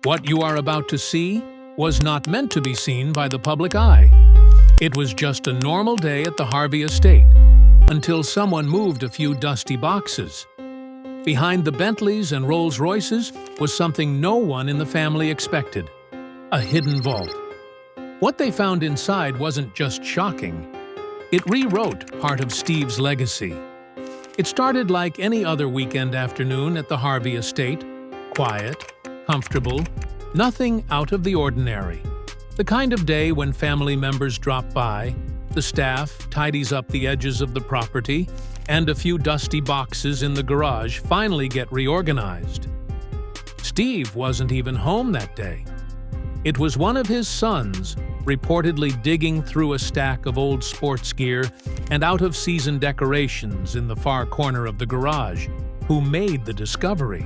What you are about to see was not meant to be seen by the public eye. It was just a normal day at the Harvey estate, until someone moved a few dusty boxes. Behind the Bentleys and Rolls-Royces was something no one in the family expected: a hidden vault. What they found inside wasn't just shocking. It rewrote part of Steve's legacy. It started like any other weekend afternoon at the Harvey estate: quiet, comfortable, nothing out of the ordinary. The kind of day when family members drop by, the staff tidies up the edges of the property, and a few dusty boxes in the garage finally get reorganized. Steve wasn't even home that day. It was one of his sons, reportedly digging through a stack of old sports gear and out-of-season decorations in the far corner of the garage, who made the discovery.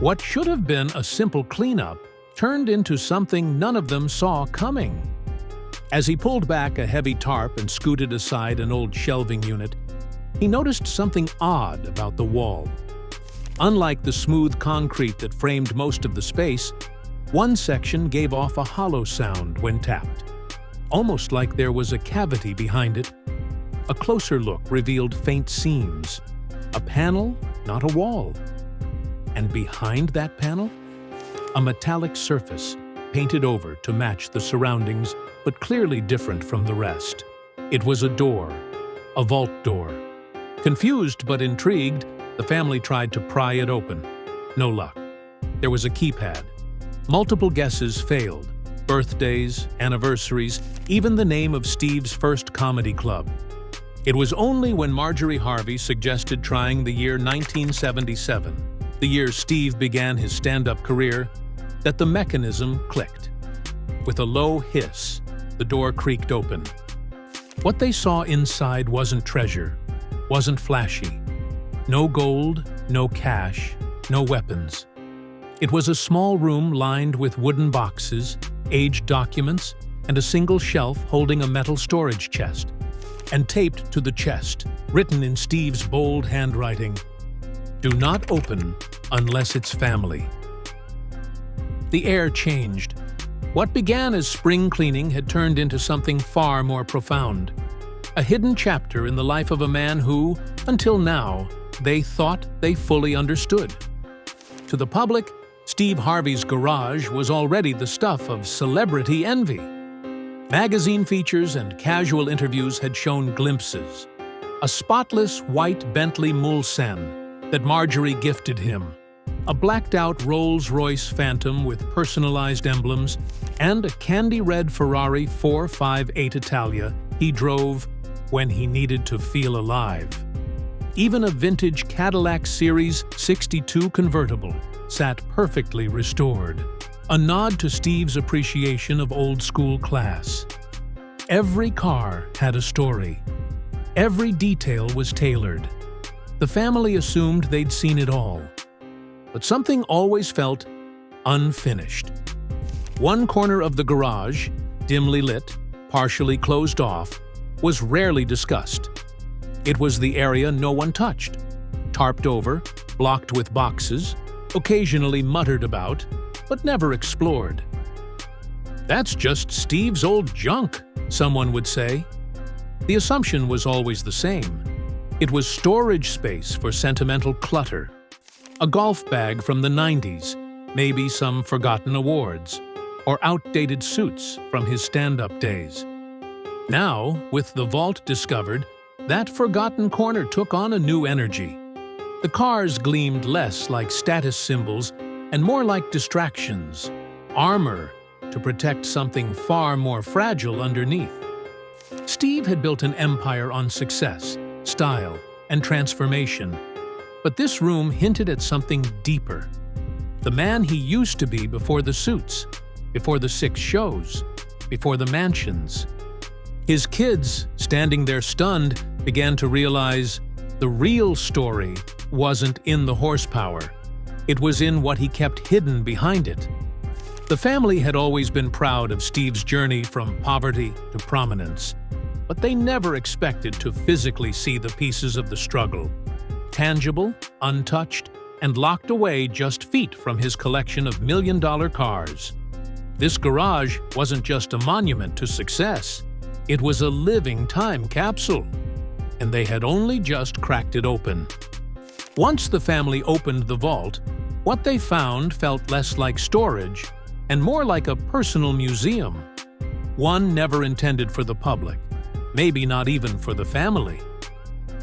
What should have been a simple cleanup turned into something none of them saw coming. As he pulled back a heavy tarp and scooted aside an old shelving unit, he noticed something odd about the wall. Unlike the smooth concrete that framed most of the space, one section gave off a hollow sound when tapped, almost like there was a cavity behind it. A closer look revealed faint seams, a panel, not a wall. And behind that panel, a metallic surface, painted over to match the surroundings, but clearly different from the rest. It was a door, a vault door. Confused but intrigued, the family tried to pry it open. No luck. There was a keypad. Multiple guesses failed: birthdays, anniversaries, even the name of Steve's first comedy club. It was only when Marjorie Harvey suggested trying the year 1977, the year Steve began his stand-up career, that the mechanism clicked. With a low hiss, the door creaked open. What they saw inside wasn't treasure, wasn't flashy. No gold, no cash, no weapons. It was a small room lined with wooden boxes, aged documents, and a single shelf holding a metal storage chest. And taped to the chest, written in Steve's bold handwriting: "Do not open unless it's family." The air changed. What began as spring cleaning had turned into something far more profound. A hidden chapter in the life of a man who, until now, they thought they fully understood. To the public, Steve Harvey's garage was already the stuff of celebrity envy. Magazine features and casual interviews had shown glimpses. A spotless white Bentley Mulsanne that Marjorie gifted him, a blacked-out Rolls-Royce Phantom with personalized emblems, and a candy-red Ferrari 458 Italia he drove when he needed to feel alive. Even a vintage Cadillac Series 62 convertible sat perfectly restored, a nod to Steve's appreciation of old-school class. Every car had a story. Every detail was tailored. The family assumed they'd seen it all. But something always felt unfinished. One corner of the garage, dimly lit, partially closed off, was rarely discussed. It was the area no one touched, tarped over, blocked with boxes, occasionally muttered about, but never explored. "That's just Steve's old junk," someone would say. The assumption was always the same. It was storage space for sentimental clutter. A golf bag from the 90s, maybe some forgotten awards, or outdated suits from his stand-up days. Now, with the vault discovered, that forgotten corner took on a new energy. The cars gleamed less like status symbols and more like distractions, armor to protect something far more fragile underneath. Steve had built an empire on success, style, and transformation. But this room hinted at something deeper. The man he used to be before the suits, before the 6 shows, before the mansions. His kids, standing there stunned, began to realize the real story wasn't in the horsepower. It was in what he kept hidden behind it. The family had always been proud of Steve's journey from poverty to prominence, but they never expected to physically see the pieces of the struggle. Tangible, untouched, and locked away just feet from his collection of million-dollar cars. This garage wasn't just a monument to success, it was a living time capsule, and they had only just cracked it open. Once the family opened the vault, what they found felt less like storage and more like a personal museum. One never intended for the public, maybe not even for the family.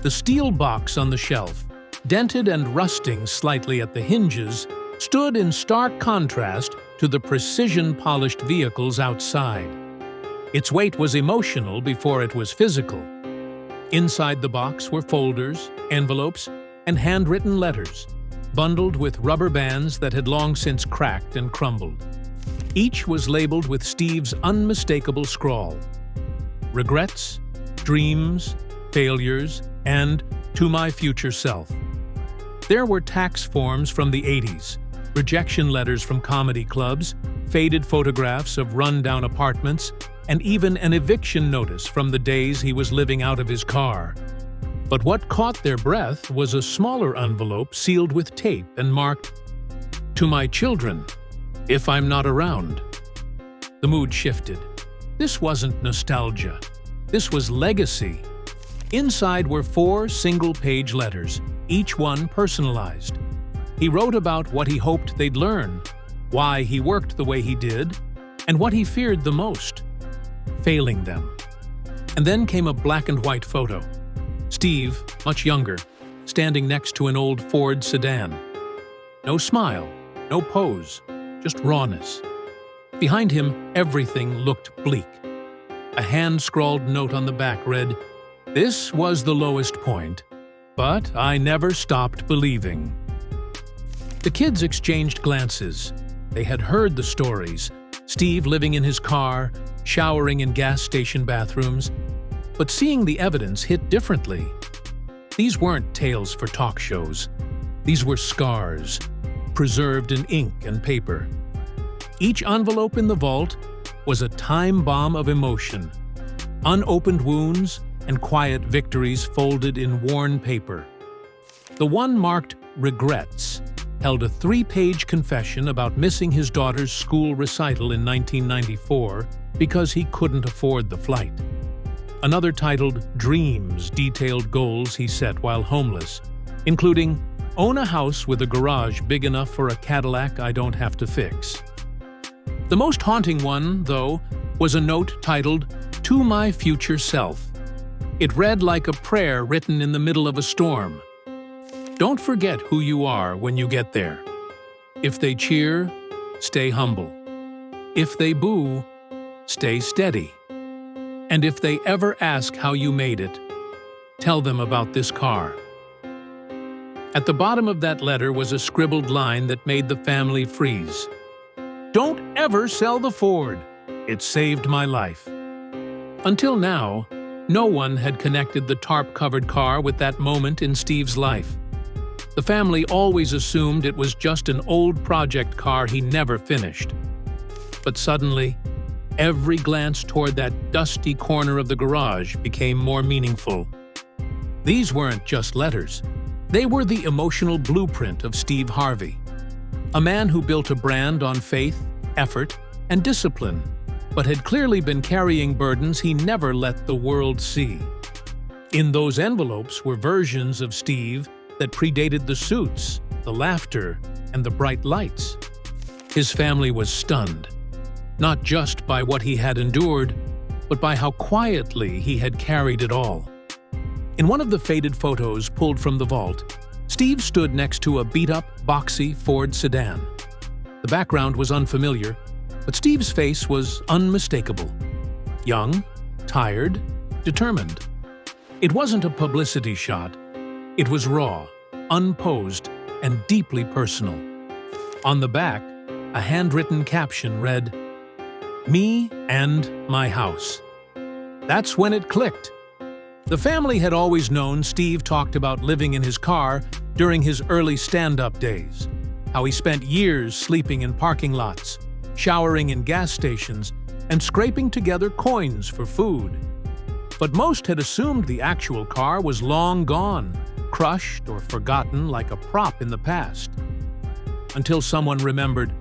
The steel box on the shelf, dented and rusting slightly at the hinges, stood in stark contrast to the precision-polished vehicles outside. Its weight was emotional before it was physical. Inside the box were folders, envelopes, and handwritten letters, bundled with rubber bands that had long since cracked and crumbled. Each was labeled with Steve's unmistakable scrawl: regrets, dreams, failures, and to my future self. There were tax forms from the 80s, rejection letters from comedy clubs, faded photographs of run-down apartments, and even an eviction notice from the days he was living out of his car. But what caught their breath was a smaller envelope sealed with tape and marked, "To my children, if I'm not around." The mood shifted. This wasn't nostalgia. This was legacy. Inside were 4 single-page letters, each one personalized. He wrote about what he hoped they'd learn, why he worked the way he did, and what he feared the most: failing them. And then came a black-and-white photo. Steve, much younger, standing next to an old Ford sedan. No smile, no pose, just rawness. Behind him, everything looked bleak. A hand-scrawled note on the back read, "This was the lowest point, but I never stopped believing." The kids exchanged glances. They had heard the stories, Steve living in his car, showering in gas station bathrooms, but seeing the evidence hit differently. These weren't tales for talk shows. These were scars, preserved in ink and paper. Each envelope in the vault was a time bomb of emotion, unopened wounds and quiet victories folded in worn paper. The one marked "Regrets" held a 3-page confession about missing his daughter's school recital in 1994 because he couldn't afford the flight. Another titled "Dreams" detailed goals he set while homeless, including "Own a house with a garage big enough for a Cadillac I don't have to fix." The most haunting one, though, was a note titled "To my future self." It read like a prayer written in the middle of a storm. Don't forget who you are when you get there. If they cheer, stay humble. If they boo, stay steady. And if they ever ask how you made it, tell them about this car. At the bottom of that letter was a scribbled line that made the family freeze. "Don't ever sell the Ford. It saved my life." Until now, no one had connected the tarp-covered car with that moment in Steve's life. The family always assumed it was just an old project car he never finished. But suddenly, every glance toward that dusty corner of the garage became more meaningful. These weren't just letters. They were the emotional blueprint of Steve Harvey, a man who built a brand on faith, effort, and discipline, but had clearly been carrying burdens he never let the world see. In those envelopes were versions of Steve that predated the suits, the laughter, and the bright lights. His family was stunned, not just by what he had endured, but by how quietly he had carried it all. In one of the faded photos pulled from the vault, Steve stood next to a beat-up, boxy Ford sedan. The background was unfamiliar, but Steve's face was unmistakable. Young, tired, determined. It wasn't a publicity shot. It was raw, unposed, and deeply personal. On the back, a handwritten caption read, "Me and my house." That's when it clicked. The family had always known Steve talked about living in his car during his early stand-up days, how he spent years sleeping in parking lots, showering in gas stations, and scraping together coins for food. But most had assumed the actual car was long gone, crushed or forgotten like a prop in the past. Until someone remembered,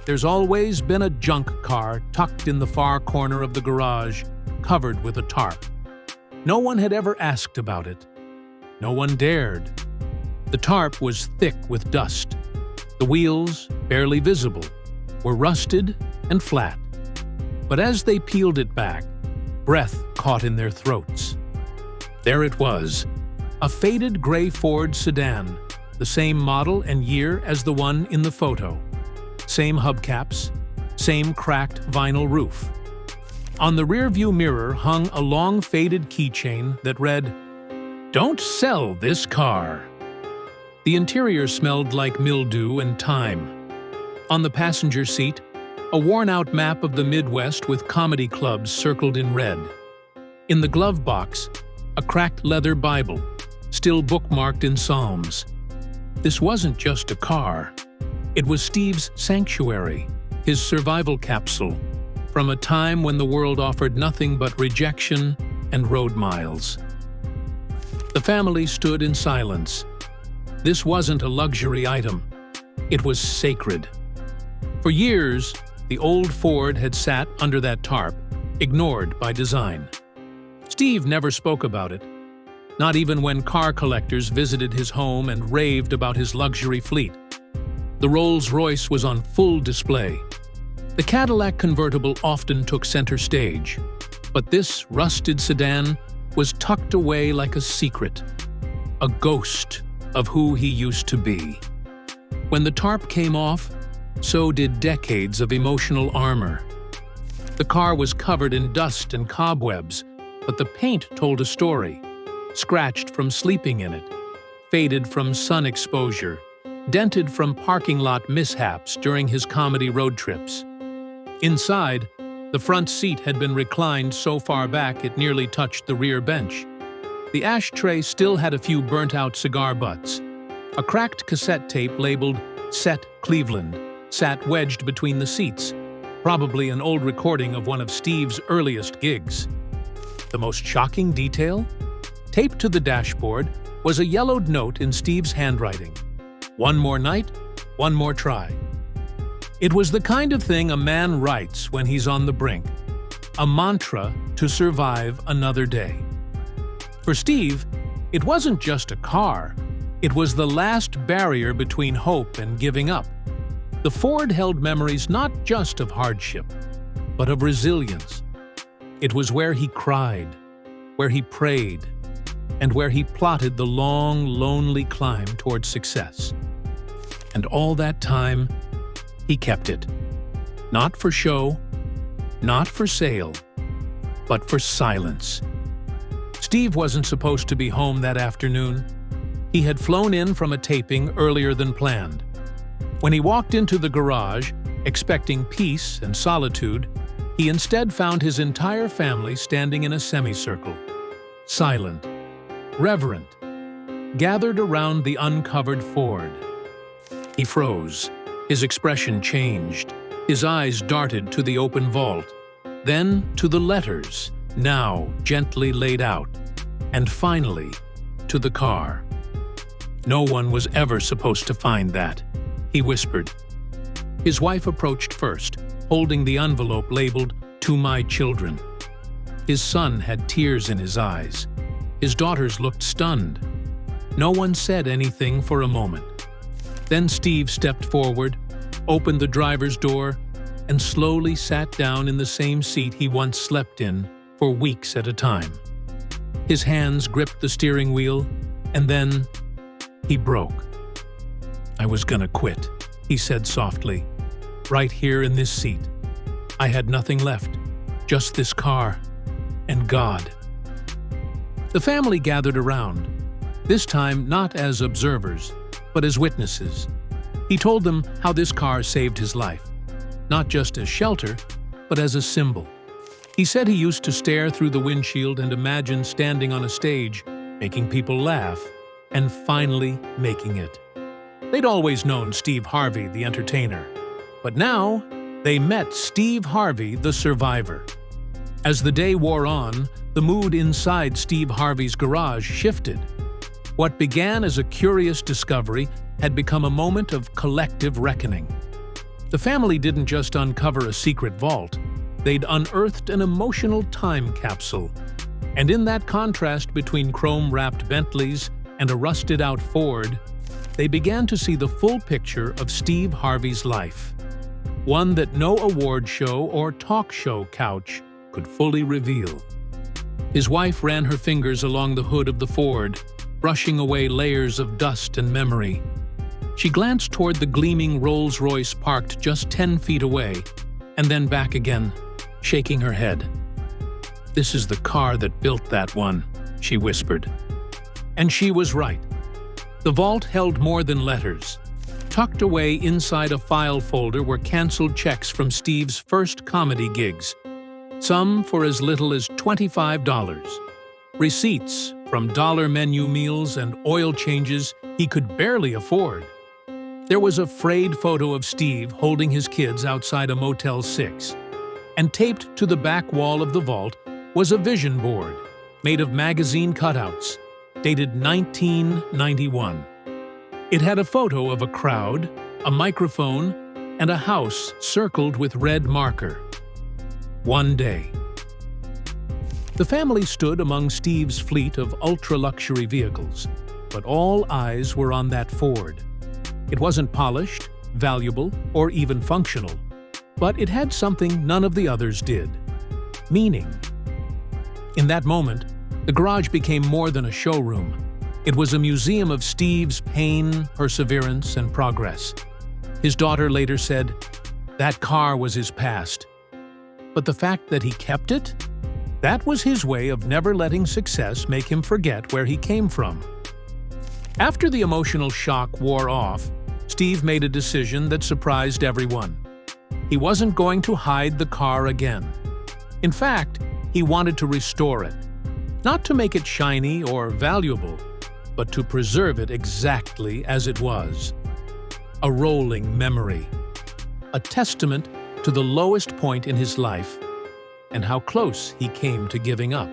there's always been a junk car tucked in the far corner of the garage, covered with a tarp. No one had ever asked about it. No one dared. The tarp was thick with dust. The wheels, barely visible, were rusted and flat. But as they peeled it back, breath caught in their throats. There it was, a faded gray Ford sedan, the same model and year as the one in the photo. Same hubcaps, same cracked vinyl roof. On the rearview mirror hung a long faded keychain that read, "Don't sell this car." The interior smelled like mildew and thyme. On the passenger seat, a worn-out map of the Midwest with comedy clubs circled in red. In the glove box, a cracked leather Bible, still bookmarked in Psalms. This wasn't just a car. It was Steve's sanctuary, his survival capsule, from a time when the world offered nothing but rejection and road miles. The family stood in silence. This wasn't a luxury item. It was sacred. For years, the old Ford had sat under that tarp, ignored by design. Steve never spoke about it, not even when car collectors visited his home and raved about his luxury fleet. The Rolls-Royce was on full display. The Cadillac convertible often took center stage, but this rusted sedan was tucked away like a secret, a ghost of who he used to be. When the tarp came off, so did decades of emotional armor. The car was covered in dust and cobwebs, but the paint told a story, scratched from sleeping in it, faded from sun exposure, dented from parking lot mishaps during his comedy road trips. Inside, the front seat had been reclined so far back it nearly touched the rear bench. The ashtray still had a few burnt-out cigar butts. A cracked cassette tape labeled "Set Cleveland" sat wedged between the seats, probably an old recording of one of Steve's earliest gigs. The most shocking detail? Taped to the dashboard was a yellowed note in Steve's handwriting. "One more night, one more try." It was the kind of thing a man writes when he's on the brink, a mantra to survive another day. For Steve, it wasn't just a car, it was the last barrier between hope and giving up. The Ford held memories not just of hardship, but of resilience. It was where he cried, where he prayed, and where he plotted the long, lonely climb towards success. And all that time, he kept it. Not for show, not for sale, but for silence. Steve wasn't supposed to be home that afternoon. He had flown in from a taping earlier than planned. When he walked into the garage, expecting peace and solitude, he instead found his entire family standing in a semicircle, silent, reverent, gathered around the uncovered Ford. He froze. His expression changed. His eyes darted to the open vault, then to the letters, now gently laid out, and finally to the car. "No one was ever supposed to find that," he whispered. His wife approached first, holding the envelope labeled "To my children." His son had tears in his eyes. His daughters looked stunned. No one said anything for a moment. Then Steve stepped forward, opened the driver's door, and slowly sat down in the same seat he once slept in for weeks at a time. His hands gripped the steering wheel, and then he broke. "I was gonna quit," he said softly, "right here in this seat. I had nothing left, just this car and God." The family gathered around, this time not as observers, but as witnesses. He told them how this car saved his life, not just as shelter, but as a symbol. He said he used to stare through the windshield and imagine standing on a stage, making people laugh, and finally making it. They'd always known Steve Harvey, the entertainer, but now they met Steve Harvey, the survivor. As the day wore on, the mood inside Steve Harvey's garage shifted. What began as a curious discovery had become a moment of collective reckoning. The family didn't just uncover a secret vault, they'd unearthed an emotional time capsule. And in that contrast between chrome-wrapped Bentleys and a rusted-out Ford, they began to see the full picture of Steve Harvey's life. One that no award show or talk show couch could fully reveal. His wife ran her fingers along the hood of the Ford, brushing away layers of dust and memory. She glanced toward the gleaming Rolls-Royce parked just 10 feet away, and then back again, shaking her head. "This is the car that built that one," she whispered. And she was right. The vault held more than letters. Tucked away inside a file folder were canceled checks from Steve's first comedy gigs, some for as little as $25. Receipts from dollar menu meals and oil changes he could barely afford. There was a frayed photo of Steve holding his kids outside a Motel 6, and taped to the back wall of the vault was a vision board made of magazine cutouts, dated 1991. It had a photo of a crowd, a microphone, and a house circled with red marker. One day. The family stood among Steve's fleet of ultra-luxury vehicles, but all eyes were on that Ford. It wasn't polished, valuable, or even functional, but it had something none of the others did: meaning. In that moment, the garage became more than a showroom. It was a museum of Steve's pain, perseverance, and progress. His daughter later said, "That car was his past." But the fact that he kept it? That was his way of never letting success make him forget where he came from. After the emotional shock wore off, Steve made a decision that surprised everyone. He wasn't going to hide the car again. In fact, he wanted to restore it. Not to make it shiny or valuable, but to preserve it exactly as it was. A rolling memory. A testament to the lowest point in his life and how close he came to giving up.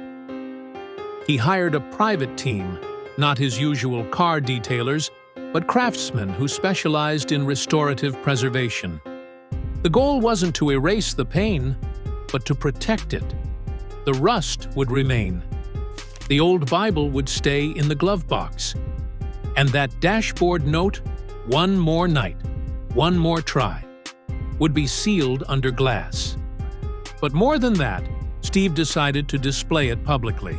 He hired a private team, not his usual car detailers, but craftsmen who specialized in restorative preservation. The goal wasn't to erase the pain, but to protect it. The rust would remain. The old Bible would stay in the glove box. And that dashboard note, "One more night, one more try," would be sealed under glass. But more than that, Steve decided to display it publicly.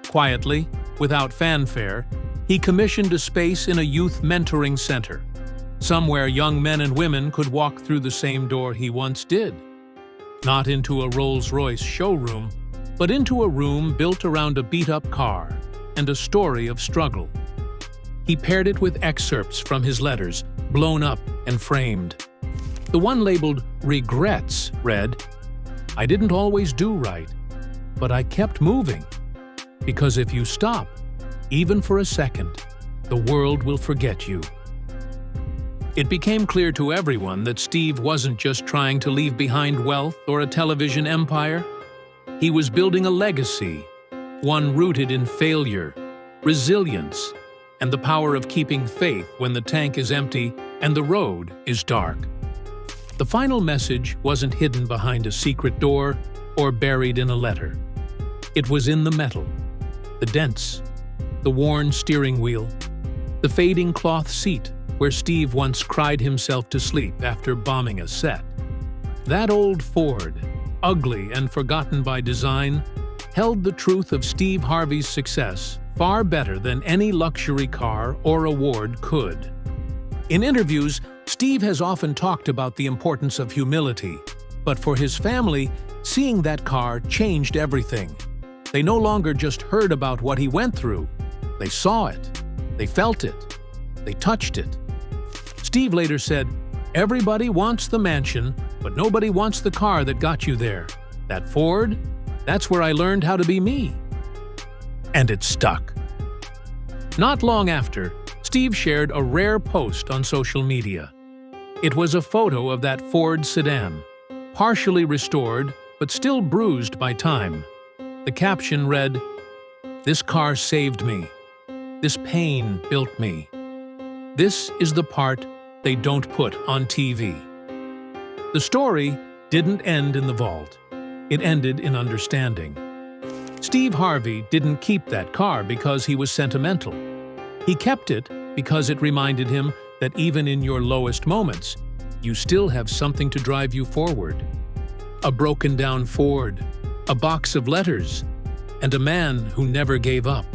Quietly, without fanfare, he commissioned a space in a youth mentoring center, somewhere young men and women could walk through the same door he once did. Not into a Rolls-Royce showroom, but into a room built around a beat-up car and a story of struggle. He paired it with excerpts from his letters, blown up and framed. The one labeled "Regrets" read, "I didn't always do right, but I kept moving. Because if you stop, even for a second, the world will forget you." It became clear to everyone that Steve wasn't just trying to leave behind wealth or a television empire. He was building a legacy, one rooted in failure, resilience, and the power of keeping faith when the tank is empty and the road is dark. The final message wasn't hidden behind a secret door or buried in a letter. It was in the metal, the dents, the worn steering wheel, the fading cloth seat where Steve once cried himself to sleep after bombing a set. That old Ford, ugly and forgotten by design, held the truth of Steve Harvey's success far better than any luxury car or award could. In interviews, Steve has often talked about the importance of humility, but for his family, seeing that car changed everything. They no longer just heard about what he went through. They saw it, they felt it, they touched it. Steve later said, "Everybody wants the mansion, but nobody wants the car that got you there. That Ford, that's where I learned how to be me." And it stuck. Not long after, Steve shared a rare post on social media. It was a photo of that Ford sedan, partially restored but still bruised by time. The caption read, "This car saved me. This pain built me. This is the part they don't put on TV. The story didn't end in the vault. It ended in understanding. Steve Harvey didn't keep that car because he was sentimental. He kept it because it reminded him that even in your lowest moments, you still have something to drive you forward. A broken-down Ford, a box of letters, and a man who never gave up.